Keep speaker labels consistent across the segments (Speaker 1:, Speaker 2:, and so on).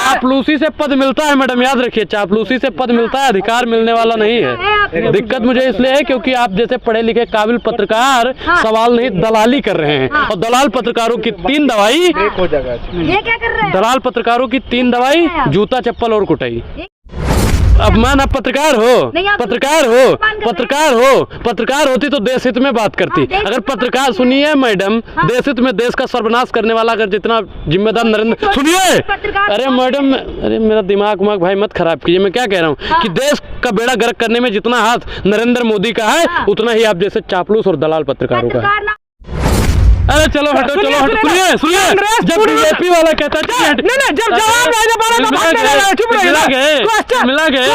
Speaker 1: चापलूसी से पद मिलता है मैडम, याद रखिए, चापलूसी से पद मिलता है, अधिकार मिलने वाला नहीं है। दिक्कत मुझे इसलिए है क्योंकि आप जैसे पढ़े लिखे काबिल पत्रकार सवाल नहीं दलाली कर रहे हैं, और दलाल पत्रकारों की 3 दवाई,
Speaker 2: ये क्या कर रहे हैं?
Speaker 1: दलाल पत्रकारों की 3 दवाई, जूता चप्पल और कुटाई। अब मान आप पत्रकार हो, पत्रकार हो, पत्रकार हो, पत्रकार होती तो देश हित में बात करती। अगर पत्रकार, सुनिए मैडम, देश हित में देश का सर्वनाश करने वाला अगर जितना जिम्मेदार नरेंद्र, सुनिए, अरे मैडम, अरे मेरा दिमाग भाई मत खराब कीजिए। मैं क्या कह रहा हूँ कि देश का बेड़ा गर्क करने में जितना हाथ नरेंद्र मोदी का है, उतना ही आप जैसे चापलूस और दलाल पत्रकारों का है। अरे चलो हटो, चलो हटो, सुनिए सुनिए, जब बीजेपी वाला कहता है नहीं, जब जवाब नहीं दे पा रहा तो मिला गए,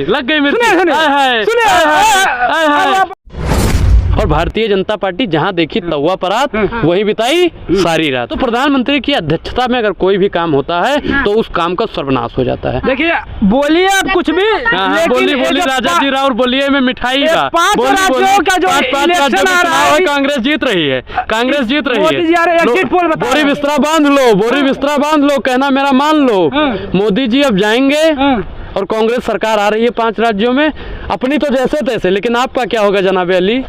Speaker 1: लग गई मिर्ची। और भारतीय जनता पार्टी जहां देखी तवा परात वही बिताई सारी रात। तो प्रधानमंत्री की अध्यक्षता में अगर कोई भी काम होता है तो उस काम का सर्वनाश हो जाता है।
Speaker 3: देखिए, बोलिए आप कुछ भी,
Speaker 1: बोली राजा जी राव, बोलिए में मिठाई का
Speaker 3: 5 राज्यों का जो इलेक्शन आ रहा है,
Speaker 1: कांग्रेस जीत रही है, कांग्रेस जीत रही है।
Speaker 3: एग्जिट पोल बता,
Speaker 1: बोरी बिस्तरा बांध लो, बोरी बिस्तरा बांध लो, कहना मेरा मान लो। मोदी जी अब जाएंगे और कांग्रेस सरकार आ रही है 5 राज्यों में, अपनी तो जैसे तैसे, लेकिन आपका क्या होगा जनाब अली?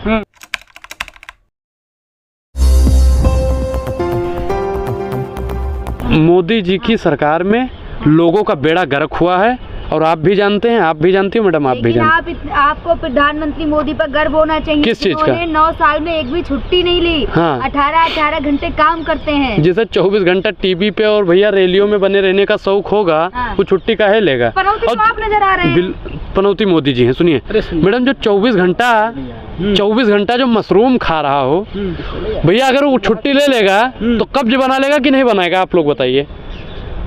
Speaker 1: मोदी जी की सरकार में लोगों का बेड़ा गर्क हुआ है, और आप भी जानते हैं, आप भी जानती हो मैडम, आप भी जानते हैं।
Speaker 2: आपको प्रधानमंत्री मोदी पर गर्व होना चाहिए।
Speaker 1: किस चीज का?
Speaker 2: 9 साल में एक भी छुट्टी नहीं ली। 18 घंटे काम करते हैं।
Speaker 1: जिसे 24 घंटा टीवी पे और भैया रैलियों में बने रहने का शौक होगा, वो छुट्टी काहे लेगा?
Speaker 2: पनौती तो आप नजर आ रहे हैं।
Speaker 1: पनौती मोदी जी हैं। सुनिए मैडम, जो 24 घंटा जो मशरूम खा रहा हो भैया, अगर वो छुट्टी ले लेगा तो कब्ज बना लेगा कि नहीं बनाएगा? आप लोग बताइए।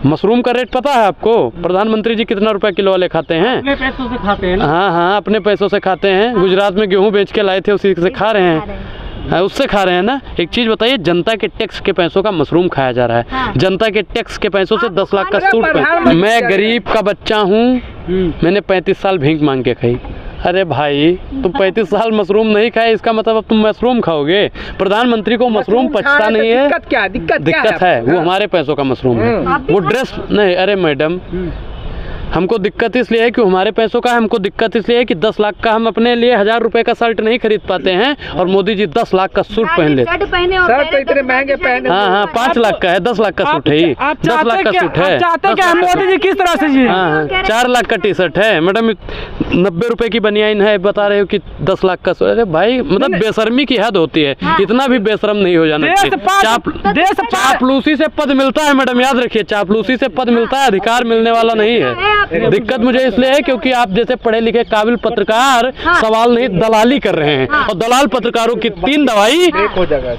Speaker 1: मशरूम का रेट पता है आपको? प्रधानमंत्री जी कितना रुपए किलो वाले खाते हैं?
Speaker 3: अपने पैसों से खाते हैं।
Speaker 1: हाँ, अपने पैसों से खाते हैं। गुजरात में गेहूं बेच के लाए थे, उसी से खा रहे हैं, उससे खा रहे हैं ना। एक चीज बताइए, जनता के टैक्स के पैसों का मशरूम खाया जा रहा है। जनता के टैक्स के पैसों से 10 लाख का सूट। मैं गरीब का बच्चा हूँ, मैंने 35 साल भीख मांग के खाई। अरे भाई, तुम 35 साल मशरूम नहीं खाए, इसका मतलब अब तुम मशरूम खाओगे? प्रधानमंत्री को मशरूम पचता नहीं है। दिक्कत है, वो हमारे पैसों का मशरूम है। वो ड्रेस नहीं, अरे मैडम, हमको दिक्कत इसलिए है कि हमारे पैसों का है। हमको दिक्कत इसलिए है कि 10 लाख का हम अपने लिए 1000 रुपए का शर्ट नहीं खरीद पाते हैं, और मोदी जी 10 लाख का सूट पहन लेते हैं।
Speaker 2: शर्ट तो इतने महंगे पहने।
Speaker 1: हाँ, 5 लाख का है, 10 लाख का सूट है, 10 लाख का सूट है।
Speaker 3: चाहते क्या मोदी जी किस तरह से जी?
Speaker 1: हाँ, 4 लाख का टी शर्ट है मैडम, 90 रुपए की बनियाइन है, बता रहे हो कि 10 लाख का सूट। अरे भाई, मतलब बेशर्मी की हद होती है। इतना भी बेशरम नहीं हो जाना चाहिए। चापलूसी से पद मिलता है मैडम, याद रखिए, चापलूसी से पद मिलता है, अधिकार मिलने वाला नहीं है। दिक्कत मुझे इसलिए है क्योंकि आप जैसे पढ़े लिखे काबिल पत्रकार सवाल नहीं दलाली कर रहे हैं, और दलाल पत्रकारों की 3 दवाई,
Speaker 2: ये क्या कर रहे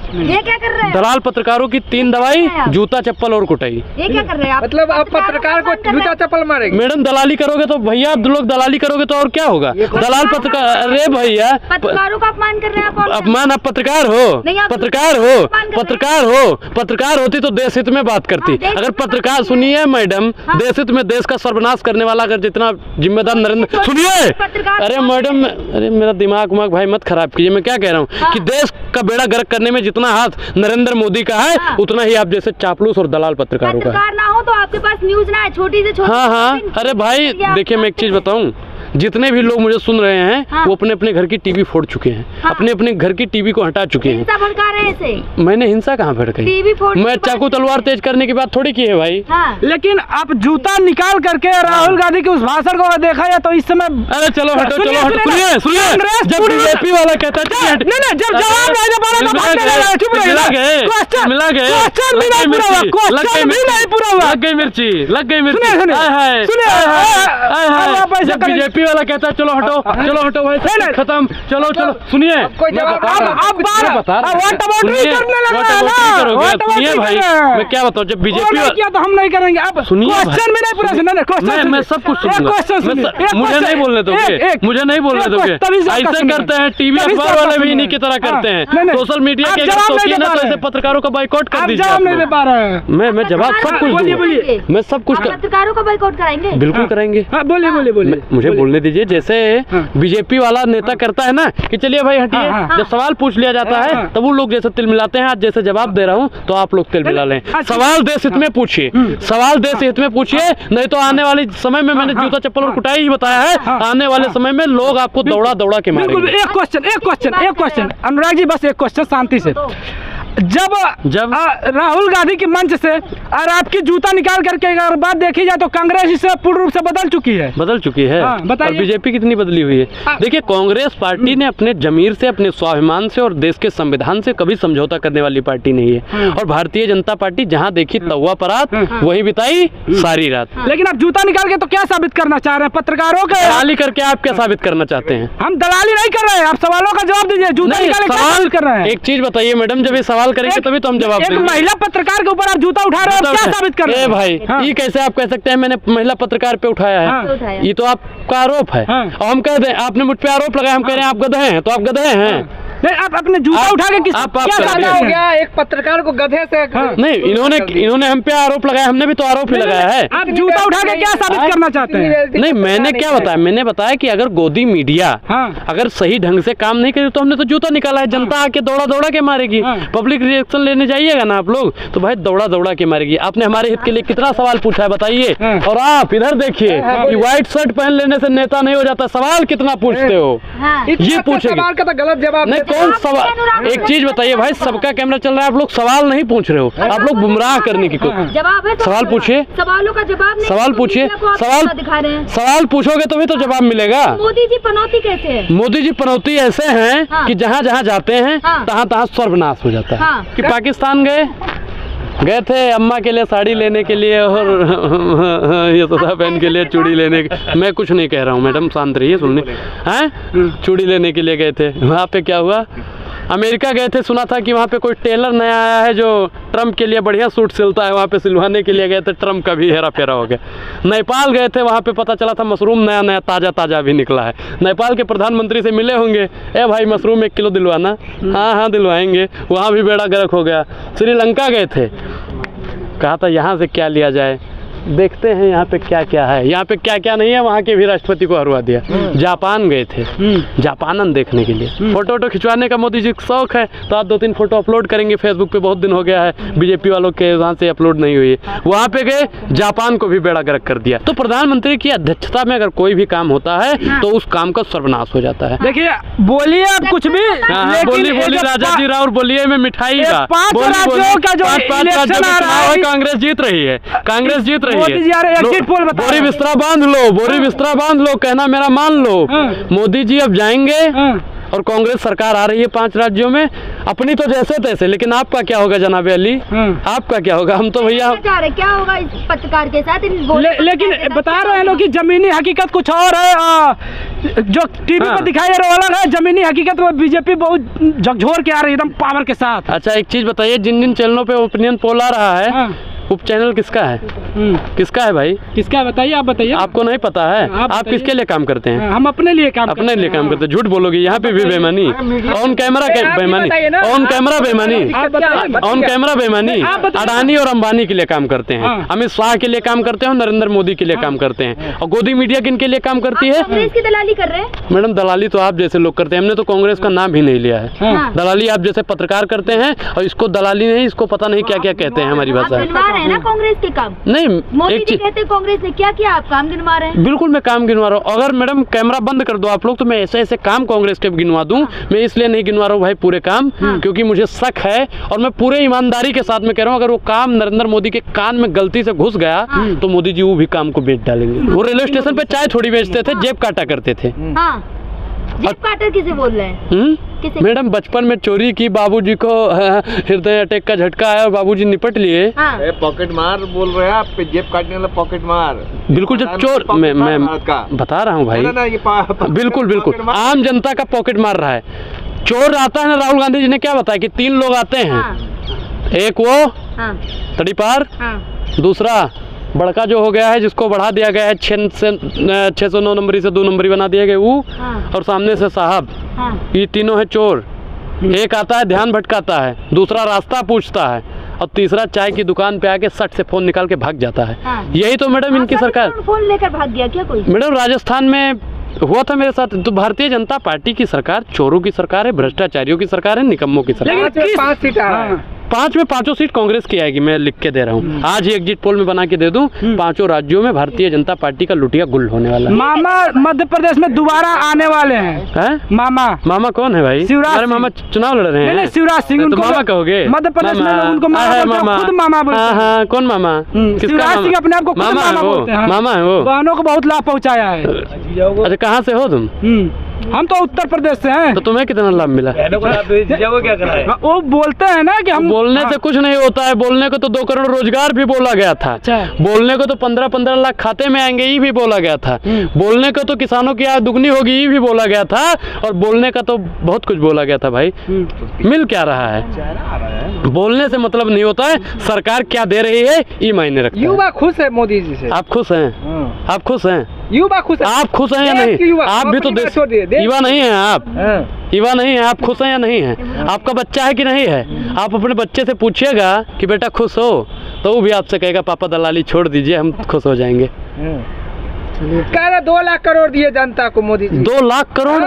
Speaker 2: हैं?
Speaker 1: दलाल पत्रकारों की 3 दवाई, जूता चप्पल और कुटाई।
Speaker 2: ये क्या कर रहे हैं? मतलब आप पत्रकार को जूता चप्पल मारेंगे?
Speaker 1: मैडम, दलाली करोगे तो भैया, आप लोग दलाली करोगे तो और क्या होगा? दलाल पत्रकार, अरे भैया,
Speaker 2: पत्रकारों का अपमान कर रहे हैं आप।
Speaker 1: अपमान? आप पत्रकार हो, पत्रकार हो, पत्रकार हो, पत्रकार होती तो देश हित में बात करती। अगर पत्रकार, सुनिए मैडम, देश हित में देश का सर्वनाश करने वाला अगर जितना जिम्मेदार नरेंद्र, सुनिए, अरे मैडम, अरे मेरा दिमाग भाई मत खराब कीजिए। मैं क्या कह रहा हूँ कि देश का बेड़ा गर्क करने में जितना हाथ नरेंद्र मोदी का है, उतना ही आप जैसे चापलूस और दलाल पत्रकारों का है।
Speaker 2: ना हो तो आपके पास न्यूज ना है, छोटी से छोटी।
Speaker 1: हाँ, अरे भाई देखिए, मैं एक चीज बताऊँ, जितने भी लोग मुझे सुन रहे हैं वो अपने अपने घर की टीवी फोड़ चुके हैं, अपने अपने घर की टीवी को हटा चुके हैं।
Speaker 2: हिंसा भड़का रहे हैं।
Speaker 1: मैंने हिंसा कहाँ भड़काई?
Speaker 2: टीवी फोड़,
Speaker 1: मैं चाकू तलवार तेज करने की बात थोड़ी की है भाई।
Speaker 3: लेकिन आप जूता निकाल करके राहुल गांधी के उस भाषण को देखा जाए तो इस समय,
Speaker 1: अरे चलो हटो, चलो हटो, सुनिए, जब बीजेपी वाला कहता है
Speaker 3: नहीं, जब जवाब नहीं दे पा रहा तो
Speaker 1: मिला गए, लग गई मिर्ची। बीजेपी वाला कहता है चलो हटो भाई, खत्म, चलो सुनिए, सुनिए भाई, मैं क्या बताऊँ, जब बीजेपी
Speaker 3: किया तो हम नहीं करेंगे। अब
Speaker 1: सुनिए,
Speaker 3: मैं
Speaker 1: सब कुछ सुनूंगा, मुझे नहीं बोलने दोगे, ऐसे करते हैं टीवी अखबार वाले भी इन्हीं की तरह करते हैं, सोशल मीडिया के तो ऐसे पत्रकारों का बाइकआउट कर दीजिए। मैं जवाब सब कुछ दूंगा, मैं सब कुछ,
Speaker 2: पत्रकारों का बाइकआउट कराएंगे?
Speaker 1: बिल्कुल कराएंगे।
Speaker 3: बोलिए,
Speaker 1: मुझे बोलने बोलने दीजिए। जैसे बीजेपी वाला नेता करता है ना कि चलिए भाई हटिए, जब सवाल पूछ लिया जाता है तब वो लोग जैसे तिल मिलाते हैं। आज जैसे जवाब दे रहा हूँ तो आप लोग तिल मिला लें। सवाल देश हित में पूछिए, सवाल देश हित में पूछिए, नहीं तो आने वाले समय में, मैंने जूता चप्पल और कुटाई ही बताया है, आने वाले समय में लोग आपको दौड़ा दौड़ा के मारेंगे।
Speaker 3: एक क्वेश्चन अनुराग जी, बस एक क्वेश्चन शांति से। जब राहुल गांधी के मंच से और आपकी जूता निकाल करके अगर बात देखी जाए तो कांग्रेस इसे पूर्ण रूप से बदल चुकी है। और बीजेपी कितनी बदली हुई है। देखिए, कांग्रेस पार्टी ने अपने जमीर से, अपने स्वाभिमान से और देश के संविधान से कभी समझौता करने वाली पार्टी नहीं है। और भारतीय जनता पार्टी जहां देखी तवा परात वही बिताई सारी रात। लेकिन आप जूता निकाल के तो क्या साबित करना चाह रहे हैं? पत्रकारों के
Speaker 1: दलाली करके आप क्या साबित करना चाहते हैं?
Speaker 3: हम दलाली नहीं कर रहे हैं, आप सवालों का जवाब दीजिए। जूता निकाल के साबित कर रहे हैं।
Speaker 1: एक चीज बताइए मैडम, जब ये सवाल करेंगे तभी तो हम जवाब देंगे।
Speaker 3: एक महिला पत्रकार के ऊपर आप जूता उठा रहे हो, क्या साबित कर रहे हैं?
Speaker 1: भाई, ये कैसे आप कह सकते हैं मैंने महिला पत्रकार पे उठाया है? ये तो आपका आरोप है। और हम कह दें, आपने मुझ पे आरोप लगाया, हम कह रहे हैं आप गधे हैं, तो आप गधे हैं।
Speaker 3: नहीं, आप अपने जूता उठा के क्या हो गया? एक पत्रकार को गधे से
Speaker 1: नहीं, इन्होंने हम पे आरोप लगाया, हमने भी तो आरोप ही लगाया है।
Speaker 3: आप जूता उठा के क्या साबित करना चाहते हैं?
Speaker 1: नहीं, मैंने क्या बताया? मैंने बताया कि अगर गोदी मीडिया अगर सही ढंग से काम नहीं करे तो हमने तो जूता निकाला है। जनता आके दौड़ा दौड़ा के मारेगी। पब्लिक रिएक्शन लेने जाइएगा ना आप लोग तो भाई दौड़ा दौड़ा के मारेगी। आपने हमारे हित के लिए कितना सवाल पूछा है बताइए। और आप इधर देखिए कि व्हाइट शर्ट पहन लेने से नेता नहीं हो जाता। सवाल कितना पूछते हो ये पूछेगी।
Speaker 3: सवाल का तो गलत जवाब
Speaker 1: नहीं, कौन सवाल? एक चीज बताइए भाई, सबका कैमरा चल रहा है, आप लोग सवाल नहीं पूछ रहे हो, आप लोग गुमराह करने की कोशिश।
Speaker 2: जवाब है,
Speaker 1: सवाल पूछिए,
Speaker 2: सवालों का जवाब नहीं।
Speaker 1: सवाल पूछिए, सवाल पूछोगे तो भी तो जवाब मिलेगा।
Speaker 2: मोदी जी पनौती कैसे है?
Speaker 1: मोदी जी पनौती ऐसे हैं कि जहाँ जहाँ जाते हैं तहाँ तहाँ सर्वनाश हो जाता है। कि पाकिस्तान गए थे अम्मा के लिए साड़ी लेने के लिए और यशोदा बहन के लिए चूड़ी लेने के। मैं कुछ नहीं कह रहा हूँ मैडम, शांत रहिए, सुनने हैं। चूड़ी लेने के लिए गए थे, वहाँ पे क्या हुआ? अमेरिका गए थे, सुना था कि वहाँ पे कोई टेलर नया आया है जो ट्रम्प के लिए बढ़िया सूट सिलता है, वहाँ पे सिलवाने के लिए गए थे। ट्रम्प का भी हेरा फेरा हो गया। नेपाल गए थे, वहाँ पे पता चला था मशरूम नया नया ताज़ा ताज़ा भी निकला है। नेपाल के प्रधानमंत्री से मिले होंगे, ए भाई मशरूम 1 किलो दिलवाना। हाँ दिलवाएंगे। वहाँ भी बेड़ा गर्क हो गया। श्रीलंका गए थे, कहा था यहाँ से क्या लिया जाए, देखते हैं यहाँ पे क्या क्या है। यहाँ पे क्या क्या नहीं है, वहाँ के भी राष्ट्रपति को हरवा दिया। जापान गए थे, जापानन देखने के लिए। फोटो वोटो खिंचवाने का मोदी जी को शौक है तो आप 2-3 फोटो अपलोड करेंगे फेसबुक पे। बहुत दिन हो गया है बीजेपी वालों के वहाँ से अपलोड नहीं हुई है। वहाँ पे गए, जापान को भी बेड़ा गर्क कर दिया। तो प्रधानमंत्री की अध्यक्षता में अगर कोई भी काम होता है तो उस काम का सर्वनाश हो जाता है।
Speaker 3: देखिए, बोलिए आप कुछ भी।
Speaker 1: बोली राजा जी राव, बोलिए में मिठाई का
Speaker 3: 5 राज्यों का जो इलेक्शन आ रहा है,
Speaker 1: कांग्रेस जीत रही है, कांग्रेस जीत रही है।
Speaker 3: मोदी जी आ रहे हैं, एग्जिट पोल बता।
Speaker 1: बोरी बिस्तरा बांध लो, बोरी बिस्तरा बांध लो, कहना मेरा मान लो। मोदी जी अब जाएंगे और कांग्रेस सरकार आ रही है 5 राज्यों में। अपनी तो जैसे तैसे, लेकिन आपका क्या होगा जनाब अली? आपका क्या होगा? हम तो भैया
Speaker 2: क्या होगा इस पत्रकार के साथ?
Speaker 3: लेकिन बता रहे हैं लोग कि जमीनी हकीकत कुछ और है। जो टीवी पर दिखाई दे रहा अलग है, जमीनी हकीकत में बीजेपी बहुत झकझोर के आ रही है एकदम पावर के साथ।
Speaker 1: अच्छा, एक चीज बताइए, जिन चैनलों पे ओपिनियन पोल आ रहा है, उप चैनल किसका है? किसका है भाई?
Speaker 3: किसका है बताइए, आप बताइए।
Speaker 1: आपको नहीं पता है? आप किसके लिए काम करते हैं?
Speaker 3: हम अपने लिए काम
Speaker 1: करते हैं। झूठ बोलोगे, यहाँ पे भी बेईमानी, ऑन कैमरा बेईमानी, ऑन कैमरा बेईमानी, ऑन कैमरा बेईमानी। अडानी और अंबानी के लिए काम करते हैं, अमित शाह के लिए काम करते हैं, नरेंद्र मोदी के लिए काम करते हैं। और गोदी मीडिया किन के लिए काम करती है?
Speaker 2: कांग्रेस की दलाली कर रहे हैं
Speaker 1: मैडम। दलाली तो आप जैसे लोग करते हैं, हमने तो कांग्रेस का नाम ही नहीं लिया है। दलाली आप जैसे पत्रकार करते हैं, और इसको दलाली नहीं, इसको पता नहीं क्या क्या कहते हैं हमारी भाषा में।
Speaker 2: है ना कांग्रेस के काम?
Speaker 1: नहीं,
Speaker 2: मोदी जी कहते हैं कांग्रेस ने क्या किया, आप काम गिनवा रहे हैं।
Speaker 1: बिल्कुल मैं काम गिनवा रहा हूँ। अगर मैडम कैमरा बंद कर दो आप लोग तो मैं ऐसे ऐसे काम कांग्रेस के गिनवा दूं। मैं इसलिए नहीं गिनवा रहा हूँ भाई पूरे काम, क्योंकि मुझे शक है और मैं पूरे ईमानदारी के साथ में कह रहा हूँ, अगर वो काम नरेंद्र मोदी के कान में गलती से घुस गया तो मोदी जी वो भी काम को बेच डालेंगे। वो रेलवे स्टेशन पे चाय थोड़ी बेचते थे, जेब काटा करते थे।
Speaker 2: जेब काटर किसे बोल रहे हैं?
Speaker 1: मैडम, बचपन में चोरी की, बाबूजी को हृदय अटैक का झटका आया और बाबूजी निपट लिए।
Speaker 4: पॉकेट मार बोल रहे हैं आप, जेब काटने वाला पॉकेट मार।
Speaker 1: बिल्कुल, जब चोर, मैं बता रहा हूँ भाई, बिल्कुल आम जनता का पॉकेट मार रहा है। चोर आता है ना, राहुल गांधी जी ने क्या बताया कि 3 लोग आते हैं। एक वो तड़ीपार, दूसरा बड़का जो हो गया है जिसको बढ़ा दिया गया है 609 नंबरी से 2 नंबरी बना दिया गया वो, और सामने से साहब। ये तीनों है चोर। एक आता है ध्यान भटकाता है, दूसरा रास्ता पूछता है, और तीसरा चाय की दुकान पे आके सट से फोन निकाल के भाग जाता है। यही तो मैडम इनकी सरकार।
Speaker 2: फोन लेकर भाग गया क्या कोई?
Speaker 1: मैडम, राजस्थान में हुआ था मेरे साथ। तो भारतीय जनता पार्टी की सरकार चोरों की सरकार है, भ्रष्टाचारियों की सरकार है, निकम्मों की सरकार है।
Speaker 3: लेकिन
Speaker 4: 5 सीट आ रहा है।
Speaker 1: 5 में 5 सीट कांग्रेस की आएगी, मैं लिख के दे रहा हूँ। आज ही एग्जिट पोल में बना के दे दूं, 5 राज्यों में भारतीय जनता पार्टी का लुटिया गुल होने वाला है।
Speaker 3: मामा मध्य प्रदेश में दोबारा आने वाले हैं। मामा
Speaker 1: मामा कौन है भाई?
Speaker 3: शिवराज
Speaker 1: अरे मामा चुनाव लड़ रहे हैं।
Speaker 3: नहीं, शिवराज सिंह
Speaker 1: तो मामा कहोगे?
Speaker 3: मध्य प्रदेश में उनको
Speaker 1: मामा,
Speaker 3: खुद मामा बोलते हैं।
Speaker 1: हाँ, कौन मामा?
Speaker 3: शिवराज सिंह अपने आप को खुद मामा बोलते हैं।
Speaker 1: मामा है वो।
Speaker 3: बहनों को बहुत लाभ पहुँचाया है।
Speaker 1: अच्छा, कहाँ से हो तुम?
Speaker 3: हम तो उत्तर प्रदेश से हैं।
Speaker 1: तो तुम्हें कितना लाभ मिला?
Speaker 4: वो क्या करा है?
Speaker 3: वो बोलते हैं ना कि हम
Speaker 1: बोलने से कुछ नहीं होता है। बोलने को तो 2 करोड़ रोजगार भी बोला गया था।
Speaker 3: अच्छा।
Speaker 1: बोलने को तो 15-15 लाख खाते में आएंगे, ये भी बोला गया था। बोलने को तो किसानों की आय दुगनी होगी, ये भी बोला गया था। और बोलने का तो बहुत कुछ बोला गया था भाई। मिल क्या रहा है? बोलने से मतलब नहीं होता है। सरकार क्या दे रही है ये मायने रखता है।
Speaker 4: युवा खुश है मोदी जी से।
Speaker 1: आप खुश हैं? आप खुश हैं?
Speaker 4: युवा खुश है।
Speaker 1: आप खुश हैं या नहीं? आप भी तो देश युवा नहीं है। आप युवा नहीं है। आप खुश हैं या नहीं है? आपका बच्चा है कि नहीं है? आप अपने बच्चे से पूछिएगा कि बेटा खुश हो, तो वो भी आपसे कहेगा पापा दलाली छोड़ दीजिए, हम खुश हो जाएंगे।
Speaker 4: कह रहा 2 लाख करोड़ दिए जनता को मोदी जी।
Speaker 1: 2 लाख करोड़?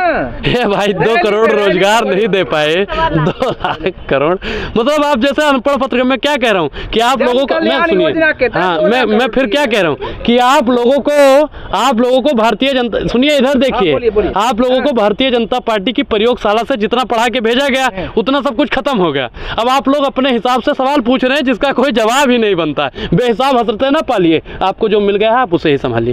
Speaker 1: हे भाई 2 करोड़ रोजगार नहीं दे पाए। 2 लाख करोड़ मतलब आप जैसे अनपढ़ पत्र। मैं क्या कह रहा हूँ कि आप लोगों को, मैं सुनिए, हाँ, मैं फिर क्या कह रहा हूँ कि आप लोगों को भारतीय जनता, सुनिए इधर देखिए, आप लोगों को भारतीय जनता पार्टी की प्रयोगशाला से जितना पढ़ा के भेजा गया उतना सब कुछ खत्म हो गया। अब आप लोग अपने हिसाब से सवाल पूछ रहे हैं जिसका कोई जवाब ही नहीं बनता है। बेहिसाब हसरतें ना पालिए, आपको जो मिल गया है आप उसे ही संभालिए।